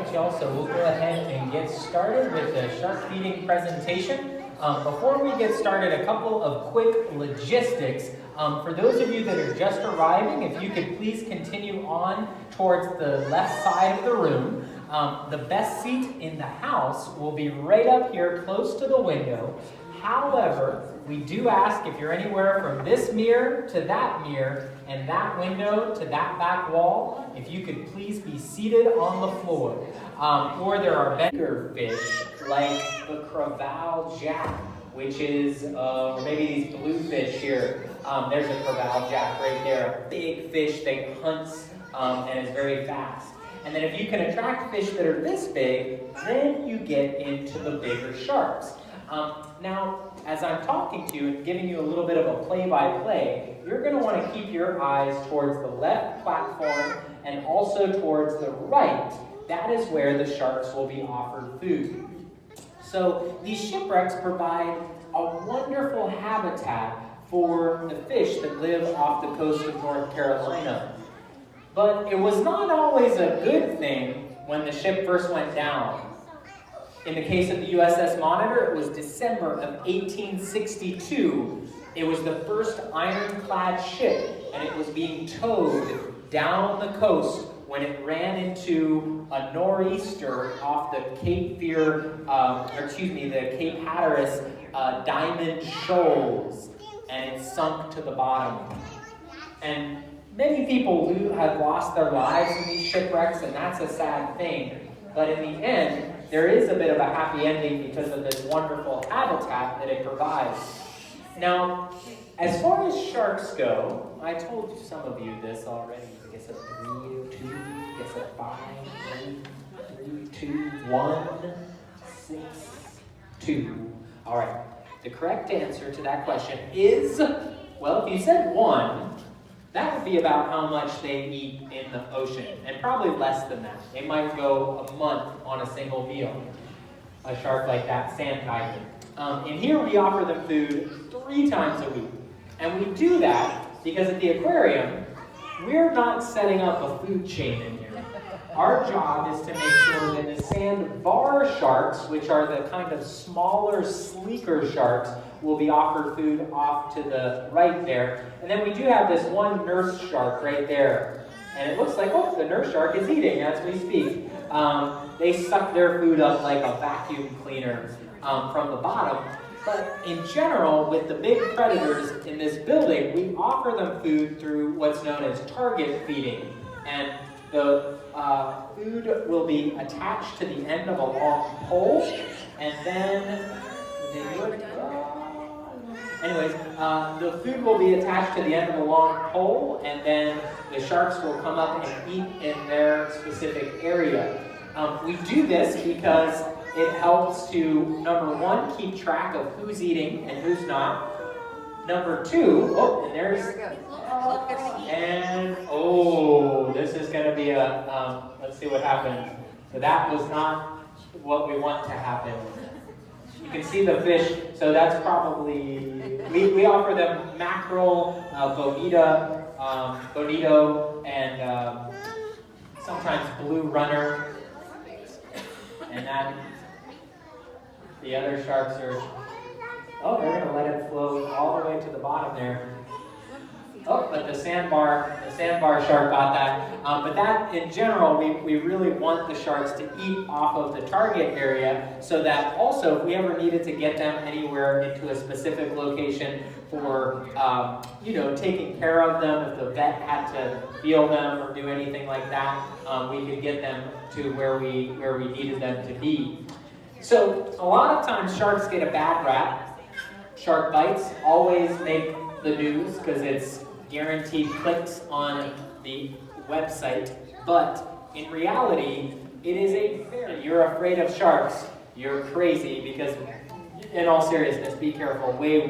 right, y'all, so we'll go ahead and get started with the shark feeding presentation. Before we get started, a couple of quick logistics. For those of you that are just arriving, if you could please continue on towards the left side of the room. The best seat in the house will be right up here close to the window. However, we do ask if you're anywhere from this mirror to that mirror and that window to that back wall, if you could please be seated on the floor. Or there are bigger fish like the crevalle jack, which is maybe these blue fish here. There's a crevalle jack right there, a big fish that hunts and is very fast. And then if you can attract fish that are this big, then you get into the bigger sharks. Now, as I'm talking to you and giving you a little bit of a play-by-play, you're going to want to keep your eyes towards the left platform and also towards the right. That is where the sharks will be offered food. So these shipwrecks provide a wonderful habitat for the fish that live off the coast of North Carolina. But it was not always a good thing when the ship first went down. In the case of the USS Monitor, it was December of 1862. It was the first ironclad ship, and it was being towed down the coast when it ran into a nor'easter off the Cape Hatteras Diamond Shoals, and it sunk to the bottom. And many people have lost their lives in these shipwrecks, and that's a sad thing. But in the end, there is a bit of a happy ending because of this wonderful habitat that it provides. Now, as far as sharks go, I told some of you this already. I guess it's 3, 2, I guess it's 5, 3, 2, 1, 6, 2. All right. The correct answer to that question is, well, if you said 1, that would be about how much they eat in the ocean, and probably less than that. They might go a month on a single meal. A shark like that, sand tiger. And here we offer them food 3 times a week. And we do that because at the aquarium, we're not setting up a food chain in here. Our job is to make sure that the sandbar sharks, which are the kind of smaller, sleeker sharks, will be offered food off to the right there. And then we do have this one nurse shark right there. And it looks like, oh, the nurse shark is eating as we speak. They suck their food up like a vacuum cleaner from the bottom. But in general, with the big predators in this building, we offer them food through what's known as target feeding. And the food will be attached to the end of a long pole, and then the food will be attached to the end of a long pole, and then the sharks will come up and eat in their specific area. We do this because it helps to, number 1, keep track of who's eating and who's not. Number 2, this is going to be a, let's see what happens. So that was not what we want to happen. You can see the fish, so that's probably, we offer them mackerel, bonito, and sometimes blue runner. And that, the other sharks are, oh, they're going to let it flow all the way to the bottom there. Oh, but the sandbar shark got that. But that, in general, we really want the sharks to eat off of the target area so that also, if we ever needed to get them anywhere into a specific location for, taking care of them, if the vet had to feel them or do anything like that, we could get them to where we needed them to be. So, a lot of times sharks get a bad rap. Shark bites always make the news because it's guaranteed clicks on the website, but in reality, it is you're afraid of sharks, you're crazy, because in all seriousness, be careful. Way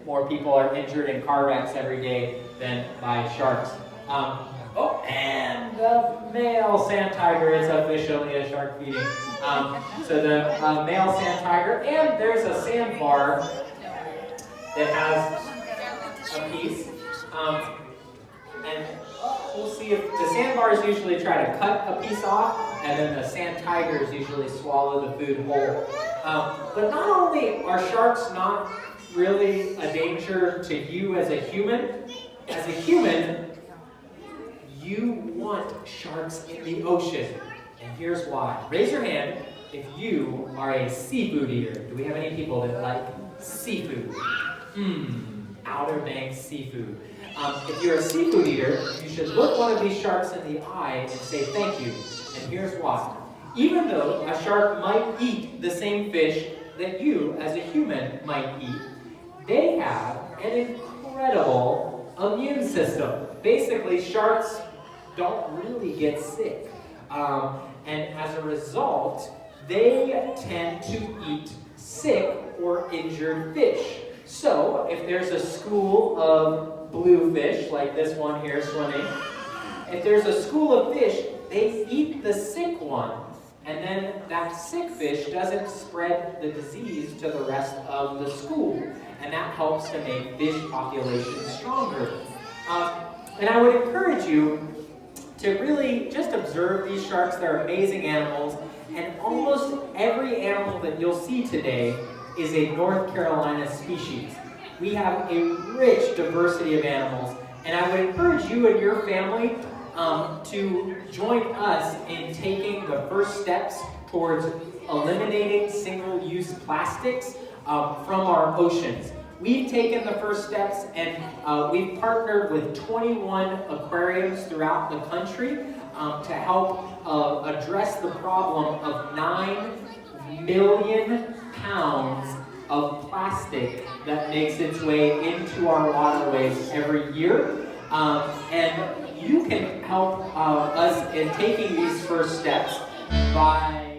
more people are injured in car wrecks every day than by sharks. And the male sand tiger is officially a shark feeding. So the male sand tiger, and there's a sandbar that has a piece. And we'll see if the sandbars usually try to cut a piece off, and then the sand tigers usually swallow the food whole. But not only are sharks not really a danger to you as a human, you want sharks in the ocean. And here's why. Raise your hand if you are a seafood eater. Do we have any people that like seafood? Outer Banks seafood. If you're a seafood eater, you should look one of these sharks in the eye and say thank you. And here's why. Even though a shark might eat the same fish that you, as a human, might eat, they have an incredible immune system. Basically, sharks don't really get sick. And as a result, they tend to eat sick or injured fish. So, if there's a school of bluefish, like this one here swimming, if there's a school of fish, they eat the sick one. And then that sick fish doesn't spread the disease to the rest of the school. And that helps to make fish populations stronger. And I would encourage you to really just observe these sharks. They're amazing animals. And almost every animal that you'll see today is a North Carolina species. We have a rich diversity of animals. And I would encourage you and your family to join us in taking the first steps towards eliminating single-use plastics from our oceans. We've taken the first steps, and we've partnered with 21 aquariums throughout the country to help address the problem of 9 million pounds of plastic that makes its way into our waterways every year. And you can help us in taking these first steps by